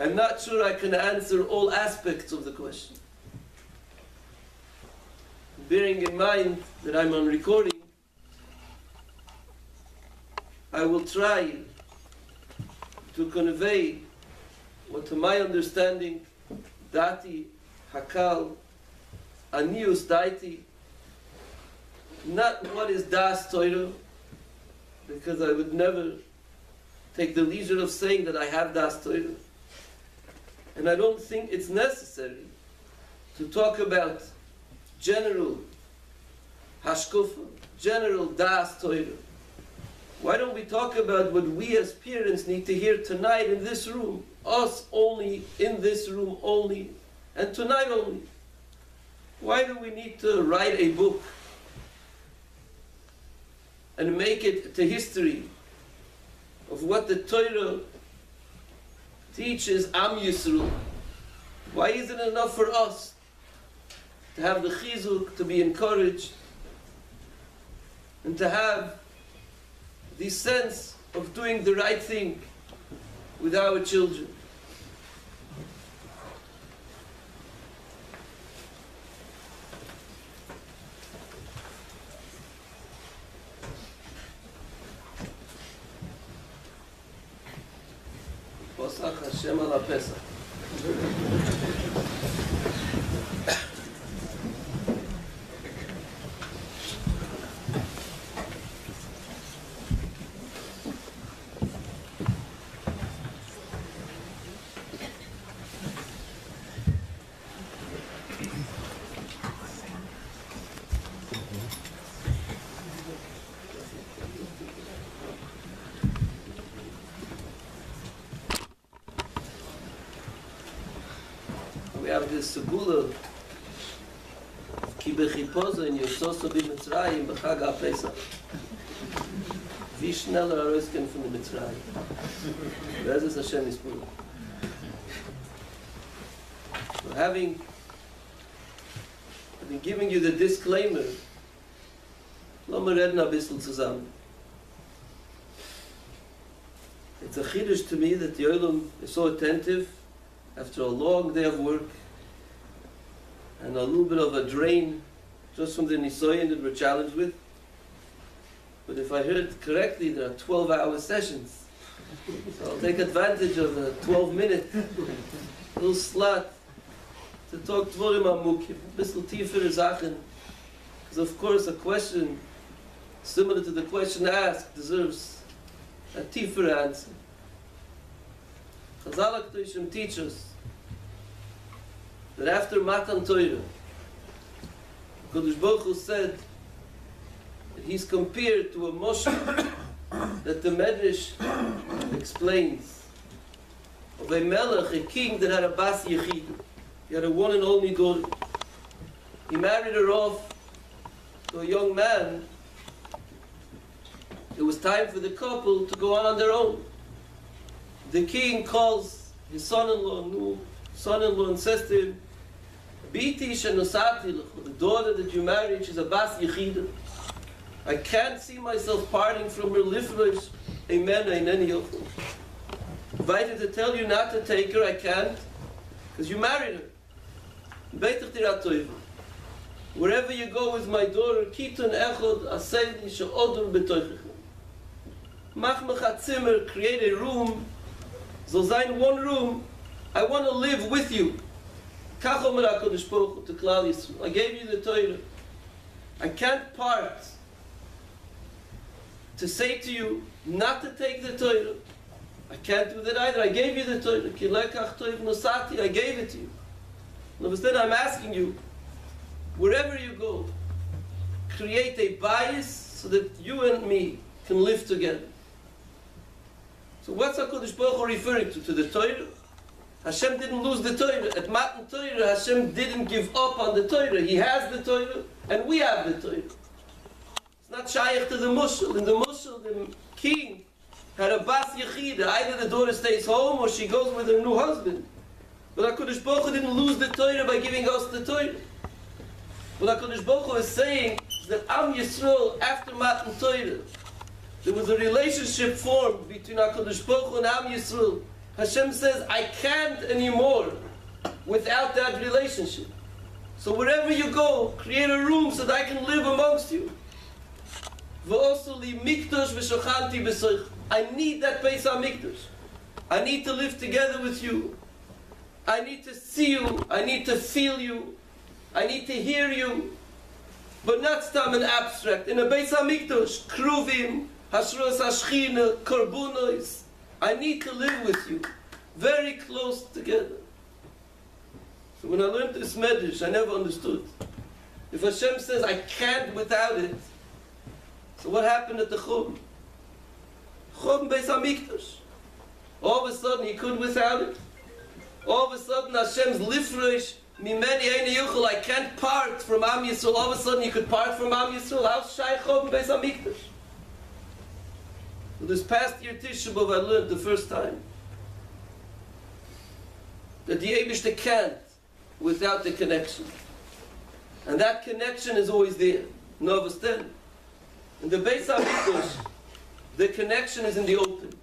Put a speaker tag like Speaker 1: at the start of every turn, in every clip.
Speaker 1: I'm not sure I can answer all aspects of the question. Bearing in mind that I'm on recording, I will try to convey what, to my understanding, Dati, Hakal, Anius Daiti, not what is Das Torah, because I would never take the leisure of saying that I have Das Torah. And I don't think it's necessary to talk about general Hashkufa, general Das Torah. Why don't we talk about what we as parents need to hear tonight in this room? Us only, in this room only, and tonight only. Why do we need to write a book and make it to history of what the Torah teaches Am Yisrael? Why isn't it enough for us to have the chizuk, to be encouraged, and to have the sense of doing the right thing with our children? Posach Hashem al Pesach. We have this segula ki bechipozo in Yososo b'Mitzrayim b'Chag HaPesach. Wie schneller herausgehen von der Mitzrayim. Rezus Hashem Yisrael. So I've been giving you the disclaimer. Lass mal reden ein bisschen zusammen. It's a chiddush to me that the Olam is so attentive after a long day of work and a little bit of a drain just from the nisoyin that we're challenged with. But if I heard correctly, there are 12-hour sessions. So I'll take advantage of a 12-minute little slot to talk dvorim amukim, a bisschen tiefer Sachen. Because of course a question similar to the question asked deserves a tiefer answer. Chazal HaKadoshim teach us that after Matan Torah, Kodesh Baruch Hu said that he's compared to a Moshe that the Medrash explains of a melech, a king that had a bas yechid. He had a one and only daughter. He married her off to a young man. It was time for the couple to go on their own. The king calls his son-in-law, new son-in-law, and says to him, Biti shenosati lecho, the daughter that you married, she's a bas yechida. I can't see myself parting from her lifrosh, amen, eineni yochel. Invited to tell you not to take her, I can't, because you married her. Beitach tirat toiva. Wherever you go with my daughter, kitun echod asayli she'odur betoichechem. Mach mech zimmer, create a room, so sein one room, I want to live with you. Kach omer HaKadosh Baruch Hu to Klal Yisrael. I gave you the Torah. I can't part to say to you not to take the Torah. I can't do that either. I gave you the Torah. Ki lekach toiv nosati. I gave it to you. And instead I'm asking you, wherever you go, create a bias so that you and me can live together. So what's HaKadosh Baruch Hu referring to? To the Torah? Hashem didn't lose the Torah. At Matan Torah, Hashem didn't give up on the Torah. He has the Torah, and we have the Torah. It's not shaykh to the mushal. In the mushal, the king had a bas yechida. Either the daughter stays home or she goes with her new husband. But HaKadosh Baruch Hu didn't lose the Torah by giving us the Torah. What HaKadosh Baruch Hu is saying is that Am Yisrael, after Matan Torah, there was a relationship formed between HaKadosh Baruch Hu and Am Yisrael. Hashem says, I can't anymore without that relationship. So wherever you go, create a room so that I can live amongst you. I need that Beis HaMikdash. I need to live together with you. I need to see you. I need to feel you. I need to hear you. But not stam and abstract. In a Beis HaMikdash, Kruvim, Hashros Hashchina, Korbunos. I need to live with you. Very close together. So when I learned this medrash, I never understood. If Hashem says, I can't without it, so what happened at the Chum? Chum Beis HaMikdash. All of a sudden he could without it. All of a sudden Hashem's lifresh, mimeni eini yuchel, I can't part from Am Yisrael. All of a sudden you could part from Am Yisrael. How's Shai Chum Beis HaMikdash? So this past year Tisha B'Av I learned the first time that the Eibishter can't without the connection. And that connection is always there. No understand? In the Beis HaMikdash, the connection is in the open.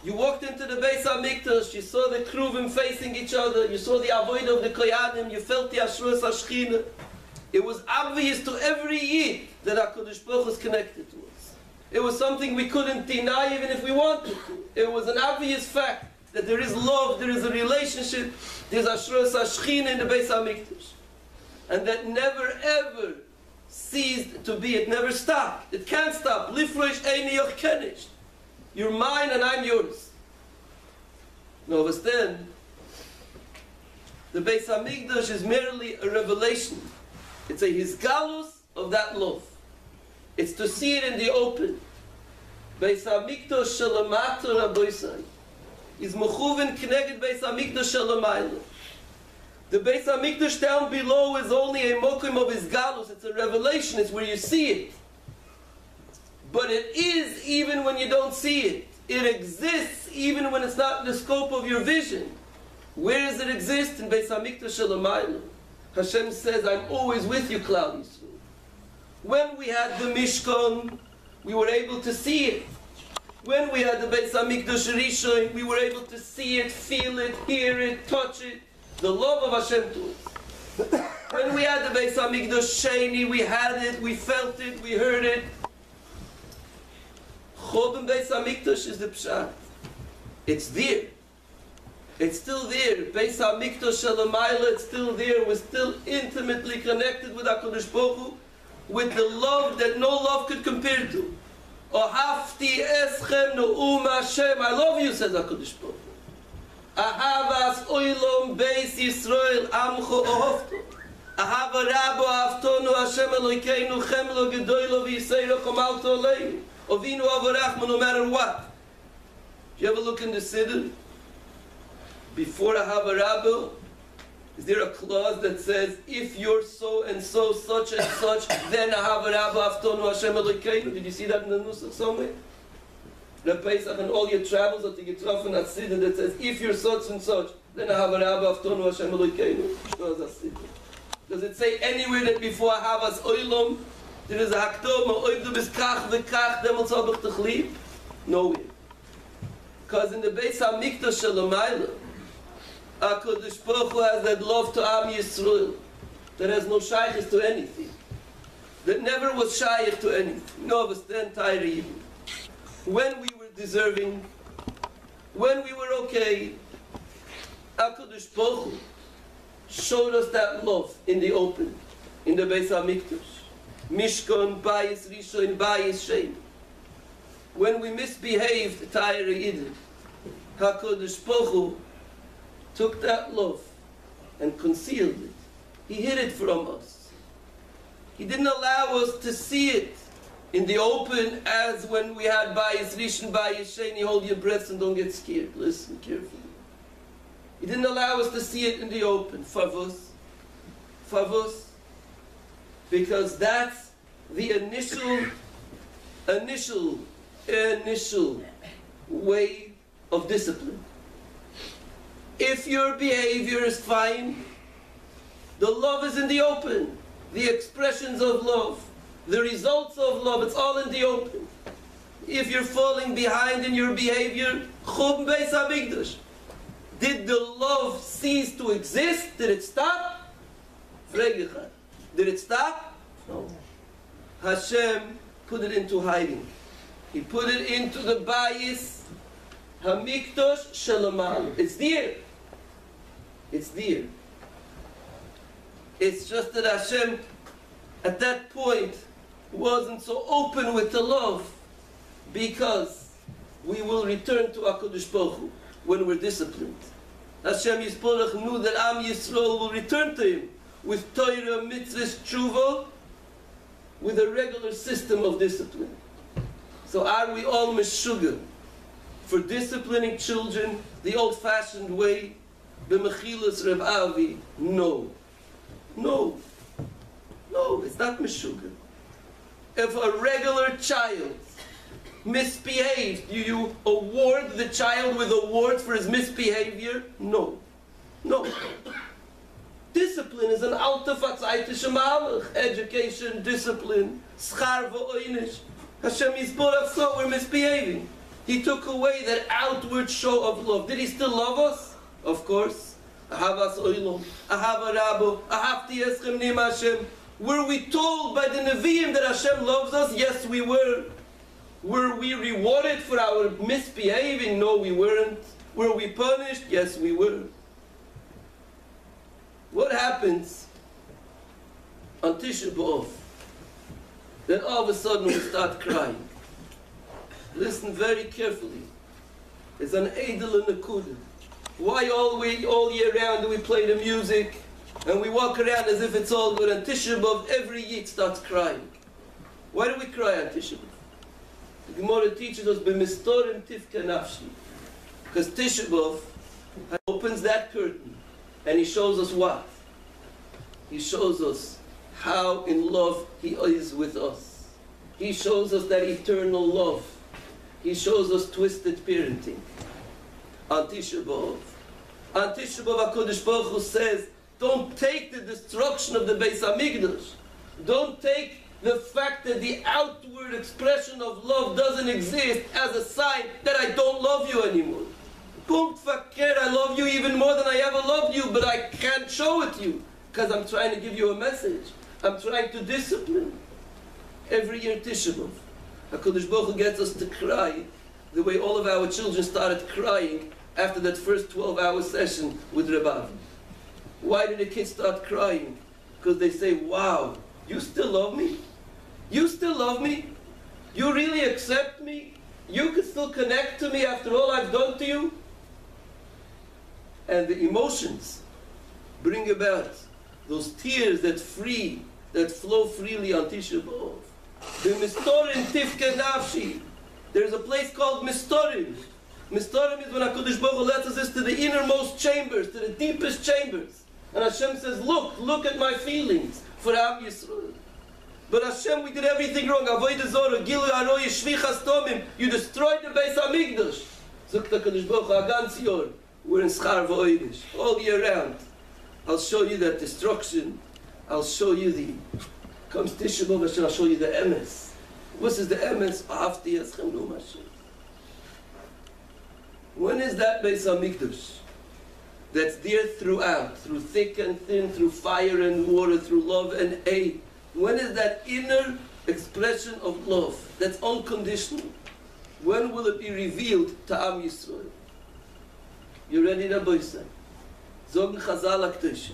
Speaker 1: You walked into the Beis HaMikdash, you saw the Kruvim facing each other, you saw the avodah of the Koyanim, you felt the Ashros HaShechina. It was obvious to every Yid that HaKadosh Baruch Hu is connected to us. It was something we couldn't deny even if we wanted to. It was an obvious fact that there is love, there is a relationship, there's Ashros HaShechina in the Beis HaMikdash. And that never ever ceased to be. It never stopped. It can't stop. Lifresh eini yochkenish. You're mine and I'm yours. Now understand, the Beis HaMikdash is merely a revelation. It's a hisgalus of that love. It's to see it in the open. Beis HaMikdash shalamato raboisai is mechuven kneged Beis HaMikdash shalamayla. The Beis HaMikdash down below is only a mokum of his galus. It's a revelation. It's where you see it. But it is even when you don't see it. It exists even when it's not in the scope of your vision. Where does it exist? In Beis HaMikdash Shalamayla. Hashem says, I'm always with you, Klal Yisrael. When we had the Mishkan, we were able to see it. When we had the Beis HaMikdash Rishon, we were able to see it, feel it, hear it, touch it. The love of Hashem to us. When we had the Beis HaMikdash Sheni, we had it, we felt it, we heard it. Chobim Beis HaMikdash is the pshat. It's there. It's still there. Beis HaMikdash Shalamayla, it's still there. We're still intimately connected with HaKadosh Baruch Hu, with the love that no love could compare to. Ohafti eschem no'um Hashem. I love you, says HaKadosh Baruch Hu. Ahavas oilom beis Yisrael amcho ohofto. Ahava rabo aftonu Hashem Elokeinu chemlo gedoilo v'yiseiro komalto oleinu. Ovinu avarachma, no matter what. If you ever look in the Siddur, before Ahava rabo, is there a clause that says, if you're so and so, such and such, then Ahava rabo aftonu Hashem Elokeinu? Did you see that in the Nusach somewhere? The Pesach and all your travels at the Yitraf and Siddur that says, if you're such and such, then Ahava rabo aftonu Hashem Elokeinu. Does it say anywhere that before Ahavas oilom there is a hakdom, oiv du bis kach v'kach, demol tzabach techliv? Nowhere. Because in the Beis HaMikdash Shalamayla, HaKadosh Baruch Hu has that love to Am Yisrael that has no shaykhs to anything. That never was shaykh to anything. No, understand, Tyre even. When we were deserving, when we were okay, HaKadosh Baruch Hu showed us that love in the open, in the Beis HaMikdash. Mishkan, Bayis Rishon, Bayis Shein. When we misbehaved, Tyre Eden, HaKadosh Baruch Hu took that love and concealed it. He hid it from us. He didn't allow us to see it in the open as when we had Bayis Rishon, Bayis Shein. You hold your breath and don't get scared. Listen carefully. He didn't allow us to see it in the open. Favos. Because that's the initial way of discipline. If your behavior is fine, the love is in the open. The expressions of love, the results of love, it's all in the open. If you're falling behind in your behavior, Chum Beis HaMikdash. Did the love cease to exist? Did it stop? Did it stop? No. Hashem put it into hiding. He put it into the bayis Hamikdash Shalamal. It's there. It's there. It's just that Hashem, at that point, wasn't so open with the love, because we will return to HaKadosh Baruch Hu when we're disciplined. Hashem Yisborach knew that Am Yisrael will return to Him with Torah, Mitzvahs, Tshuva, with a regular system of discipline. So are we all meshuggah for disciplining children the old-fashioned way, b'mechilas Reb Avi? No. No. No, it's not meshuggah. If a regular child misbehaves, do you award the child with awards for his misbehavior? No. No. Discipline is an alta fatzaitische malach. Education, discipline, schar v'oinish. Hashem Yisborach saw we're misbehaving. He took away that outward show of love. Did He still love us? Of course. Ahavas oilom, ahava rabo, ahavti eschem nim Hashem. Were we told by the Nevi'im that Hashem loves us? Yes, we were. Were we rewarded for our misbehaving? No, we weren't. Were we punished? Yes, we were. What happens on Tisha B'Av? Then all of a sudden we start crying. Listen very carefully. It's an Eidel and a Kudah. Why all year round do we play the music and we walk around as if it's all good, and Tisha B'Av every Yid starts crying? Why do we cry on Tisha B'Av? The Gemara teaches us b'mistorim tifka nafshi, because Tisha B'Av opens that curtain and He shows us what? He shows us how in love He is with us. He shows us that eternal love. He shows us twisted parenting. On Tisha B'Av. On Tisha B'Av, HaKadosh Baruch Hu says, don't take the destruction of the Beis HaMikdash. Don't take the fact that the outward expression of love doesn't exist as a sign that I don't love you anymore. Punkt fakir, I love you even more than I ever loved you, but I can't show it to you because I'm trying to give you a message. I'm trying to discipline. Every year Tisha B'Av, HaKadosh Baruch Hu gets us to cry the way all of our children started crying after that first 12-hour session with Reb Avi. Why did the kids start crying? Because they say, wow, you still love me? You still love me? You really accept me? You can still connect to me after all I've done to you? And the emotions bring about those tears that flow freely on Tisha B'Av. The mistorim tifke nafshi. There's a place called mistorim. Mistorim is when HaKadosh Baruch Hu lets us into the innermost chambers, to the deepest chambers. And Hashem says, look at my feelings for Am Yisrael. But Hashem, we did everything wrong. Avodah Zorah, Gilu Aroy, Shvichas Tomim. You destroyed the Beis HaMikdash. Zok HaKadosh Baruch Hu, Agans Yor. We're in Schar V'Oidish, all year round. I'll show you that destruction. I'll show you the... Comes Tisha B'Av, Hashem, I'll show you the emes. What is the emes? Afti Eschem Num Hashem. When is that Beis HaMikdash? That's there throughout, through thick and thin, through fire and water, through love and hate. When is that inner expression of love that's unconditional? When will it be revealed to Am Yisrael? You ready, Rabbi Yisrael? Zogen Chazal HaKadosh.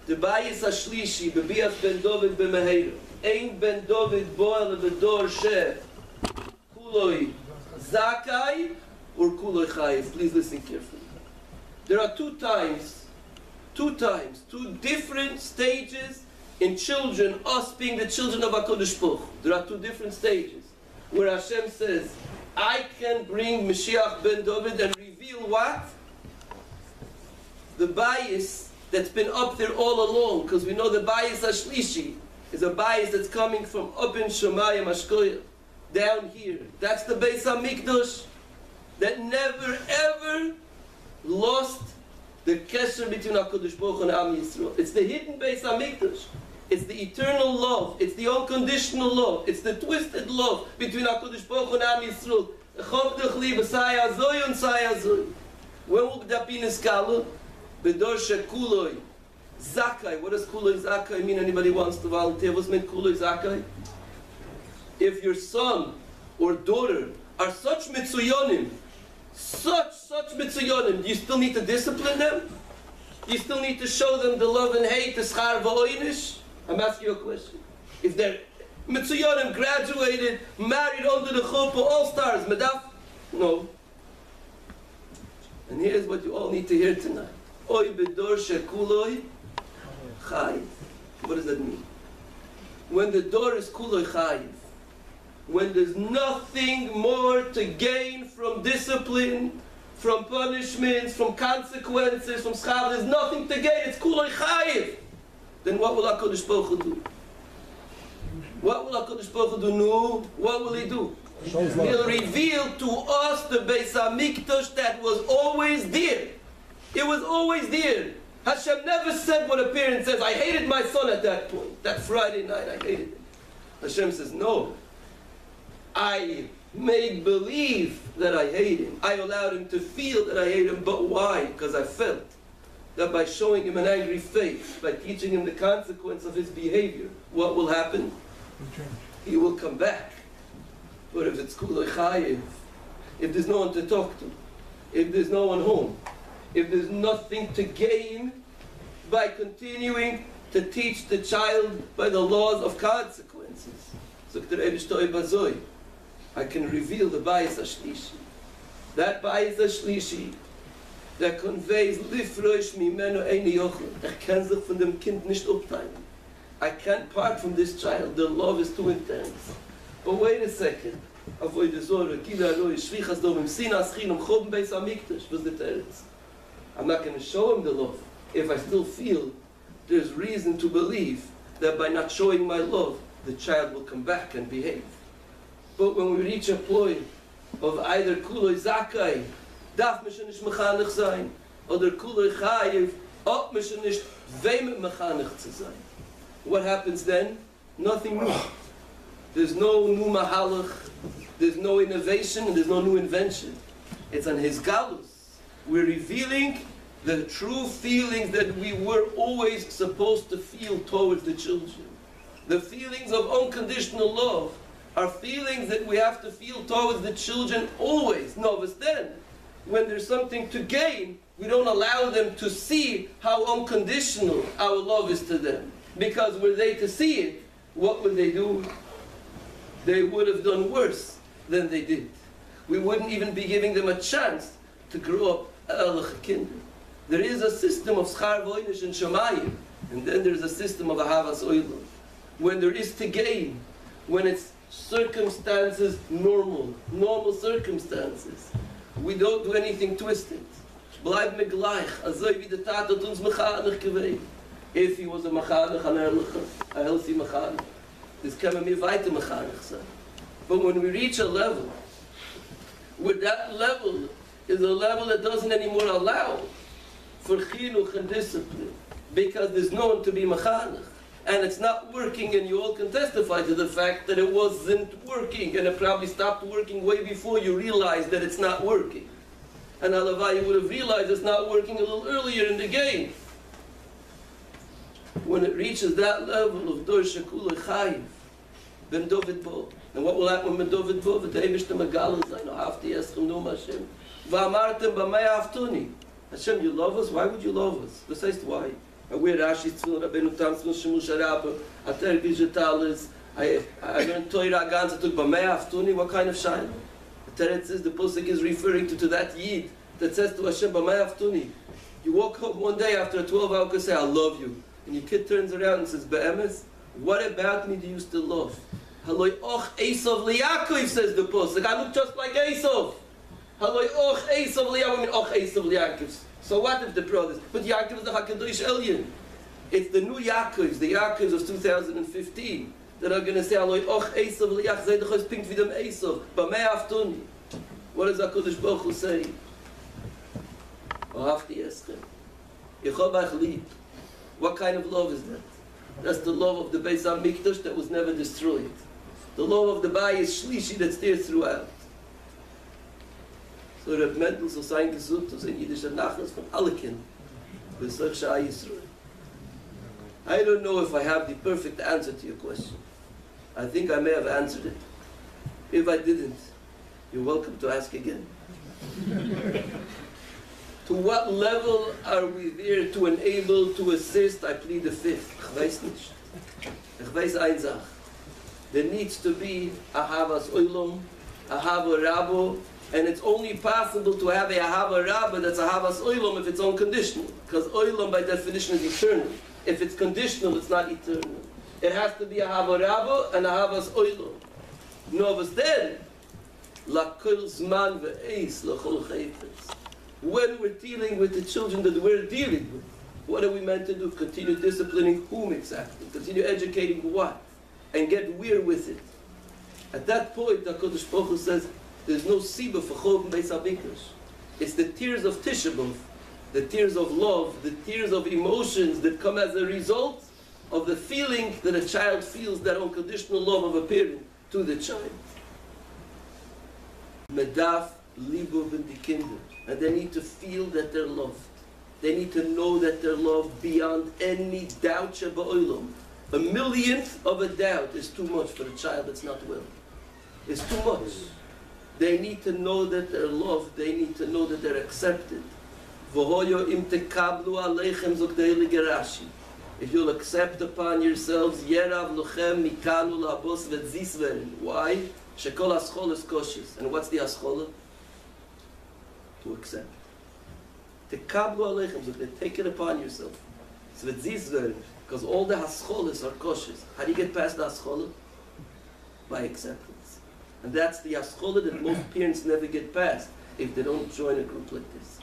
Speaker 1: The Bayis HaShlishi, Bebiach ben David b'Meheira. Ein ben David boel b'dor sheh. Kuloi Zakai or Kuloi Chayiv. Please listen carefully. There are two different stages in children, us being the children of HaKadosh Baruch Hu. There are two different stages where Hashem says, I can bring Mashiach ben David and reveal what? The bias that's been up there all along, because we know the bias HaShlishi is a bias that's coming from up in Shemayim Ashkoyah, down here. That's the Beis HaMikdash that never ever lost the kesher between HaKadosh Baruch Hu and Am Yisrael. It's the hidden Beis HaMikdash. It's the eternal love. It's the unconditional love. It's the twisted love between HaKadosh Baruch Hu and Am Yisrael When will that be in skala? Bedorsha kuloi zakai. What does kuloi zakai mean? Anybody wants to volunteer? What's meant kuloi zakai? If your son or daughter are such mitzuyonim, such mitzuyonim, do you still need to discipline them? You still need to show them the love and hate, the schar v'oinish? I'm asking you a question. If they're mitzuyonim, graduated, married under the chuppah, all stars, medaf? No. And here's what you all need to hear tonight. Oy bedor shekuloi chayiv. What does that mean? When the door is kuloi chayiv, when there's nothing more to gain from discipline, from punishments, from consequences, from schar, there's nothing to gain, it's kuloi chayiv. Then what will HaKadosh Baruch Hu do? What will HaKadosh Baruch Hu do? No. What will He do? He'll reveal to us the Beis HaMikdash that was always there. It was always there. Hashem never said what a parent says, I hated my son at that point. That Friday night, I hated him. Hashem says, no. I made believe that I hate him. I allowed him to feel that I hate him. But why? Because I felt that by showing him an angry face, by teaching him the consequence of his behavior, what will happen? He will come back. But if it's kuloi chayiv, if there's no one to talk to, if there's no one home, if there's nothing to gain by continuing to teach the child by the laws of consequences, I can reveal the bayis hashlishi. That bayis hashlishi that conveys lifroish mimeno eini yochel. Kann sich von dem Kind nicht upteilen. I can't part from this child. The love is too intense. But wait a second. Avoid the Zorah, Gila Eloi, Shvichas Dovim, Sinas Chinam, Chobim Beis HaMikdash, was the teretz. I'm not going to show him the love if I still feel there's reason to believe that by not showing my love, the child will come back and behave. But when we reach a point of either Kuloi Zakai, darf mich nicht mechanich sein, oder Kuloi Chayiv, ob mich nicht wem mechanich zu sein. What happens then? Nothing new. There's no new mahalach, there's no innovation, and there's no new invention. It's on His galus. We're revealing the true feelings that we were always supposed to feel towards the children. The feelings of unconditional love are feelings that we have to feel towards the children always. No, but then, when there's something to gain, we don't allow them to see how unconditional our love is to them. Because were they to see it, what would they do? They would have done worse than they did. We wouldn't even be giving them a chance to grow up ehrliche Kinder. There is a system of schar v'oinish and shamayim, and then there's a system of ahavas oilam. When there is to gain, when it's circumstances normal circumstances, we don't do anything twisted. Bleib mir gleich, azoi wie der Tat hat uns mechanich gewesen. If he was a mechanich, a healthy mechanich, this can be weiter mechanich sein. But when we reach a level where that level is a level that doesn't anymore allow for chinuch and discipline, because there's no one to be mechanich, and it's not working, and you all can testify to the fact that it wasn't working, and it probably stopped working way before you realized that it's not working. And halavai, you would have realized it's not working a little earlier in the game. When it reaches that level of dor shekula chayiv, ben David bo. And what will happen when David bo? V'teimish t'magal zayin, hafti eschem num Hashem. V'amartem b'mei haftuni. Hashem, you love us? Why would you love us? Besides, why? I wear Rashi tzvil, Rabbeinu Tam tzvil, Shemush Harabah, Ater Gizhetalis, I learned Torah Ganza took b'mei haftuni. What kind of shayla? The Teretz says the Pusik is referring to that Yid that says to Hashem, b'mei haftuni. You walk home one day after a 12-hour say, I love you. And your kid turns around and says, Be'emes, what about me do you still love? Haloi och Esav liYaakov, says the Pusik. I look just like Esav. Haloi och Esav liYaakov, I mean och Esav liYaakov. So what if the brothers? But Yaakov is the HaKadosh Elyon. It's the new Yaakovs, the Yaakovs of 2015, that are going to say, Haloi och Esav liYaakov, sei doch es pinkt wie dem Esav, b'mei haftuni. What does HaKadosh Baruch Hu say? Hafti eschem. Yechob achlit. What kind of love is that? That's the love of the Beis HaMikdash that was never destroyed. The love of the Bayis Shlishi that's there throughout. So Reb Mendel so sein gesucht, so in jüdischer Nachlass von alle Kindern. Bis euch Shah Yisrael. I don't know if I have the perfect answer to your question. I think I may have answered it. If I didn't, you're welcome to ask again. To what level are we there to enable, to assist? I plead the fifth. Ich weiß nicht. Ich weiß eine Sache. There needs to be Ahavas Oilom, Ahava Rabo, and it's only possible to have a Ahava Rabo that's Ahavas Oilom if it's unconditional. Because Oilom by definition is eternal. If it's conditional, it's not eternal. It has to be Ahava Rabo and Ahavas Oilom. No, was then, Lakul Zman ve'eis l'chol chayfetz. When we're dealing with the children that we're dealing with, what are we meant to do? Continue disciplining whom exactly? Continue educating what? And get weird with it. At that point, the HaKadosh Baruch Hu says, there's no siba for Chol Beis HaMikdash. It's the tears of Tisha B'Av, the tears of love, the tears of emotions that come as a result of the feeling that a child feels, that unconditional love of a parent to the child. Medaf libo ben die Kinder. And they need to feel that they're loved. They need to know that they're loved beyond any doubt. Sheba'olam. A millionth of a doubt is too much for a child that's not well. It's too much. They need to know that they're loved. They need to know that they're accepted. V'hoyo im tekablu aleichem zok de'eli gerashi. If you'll accept upon yourselves, yerav lochem mikanu la'abos v'tzisveren. Why? Shekol haschol is koshes. And what's the haschol? To accept. Tekablu aleichem zok, they take it upon yourself. So v'tzisveren. Because all the hascholas are koshes. How do you get past the hascholah? By acceptance. And that's the hascholah that most parents never get past if they don't join a group like this.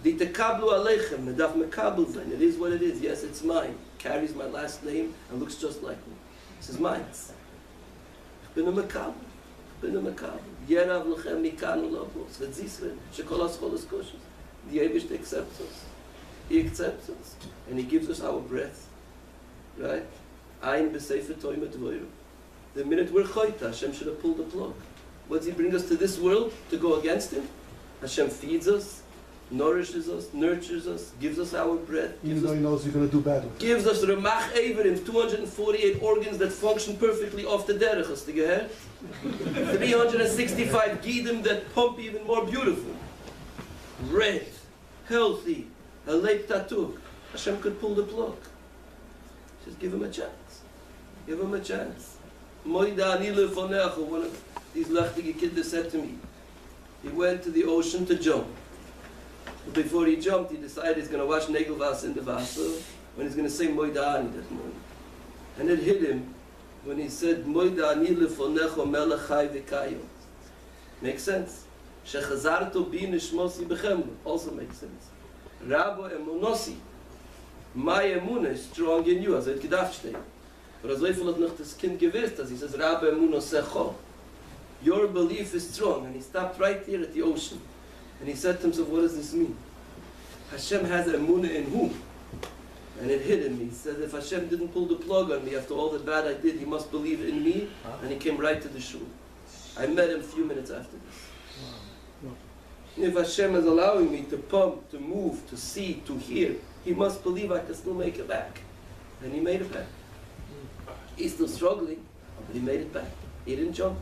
Speaker 1: The tekablu aleichem, medaf mekabel zayin. It is what it is. Yes, it's mine. Carries my last name and looks just like me. This is mine. Ich bin a mekabel. Ich bin a mekabel. Yerav lechem mikanu labos. V'tzisven. Shekol hascholas koshes. The Eibush accepts us. He accepts us. And He gives us our breath. Right? Ein b'sefer toimet voiru. The minute we're choita, Hashem should have pulled the plug. What does He bring us to this world to go against Him? Hashem feeds us, nourishes us, nurtures us, gives us our breath.
Speaker 2: Even though He knows you're going to do bad with it.
Speaker 1: Gives us Ramach Averim, 248 organs that function perfectly off the derech. Hast du gehört? 365 gidim that pump even more beautiful. Red, healthy, a leip tatuk. Hashem could pull the plug. Just give Him a chance. Give Him a chance. Moida ani lefonecha, one of these lechtige kids said to me, he went to the ocean to jump. But before he jumped, he decided he's going to wash Negelvas in the Wasser when he's going to say Moida ani that morning. And it hit him when he said, Moida ani lefonecha melech chai v'kayo. Makes sense? Shechazarto bi nishmosi b'chemlu. Also makes sense. Rabo emunosi. My emunah is strong in you, as it gedacht steht. But as Leifel hat noch das Kind gewiss, as he says, Rabo emunosecho. Your belief is strong. And he stopped right here at the ocean. And he said to himself, what does this mean? Hashem has emunah in whom? And it hit him. He said, if Hashem didn't pull the plug on me after all the bad I did, He must believe in me. And he came right to the shul. I met him a few minutes after this. If Hashem is allowing me to pump, to move, to see, to hear, He must believe I can still make it back. And He made it back. He's still struggling, but He made it back. He didn't jump.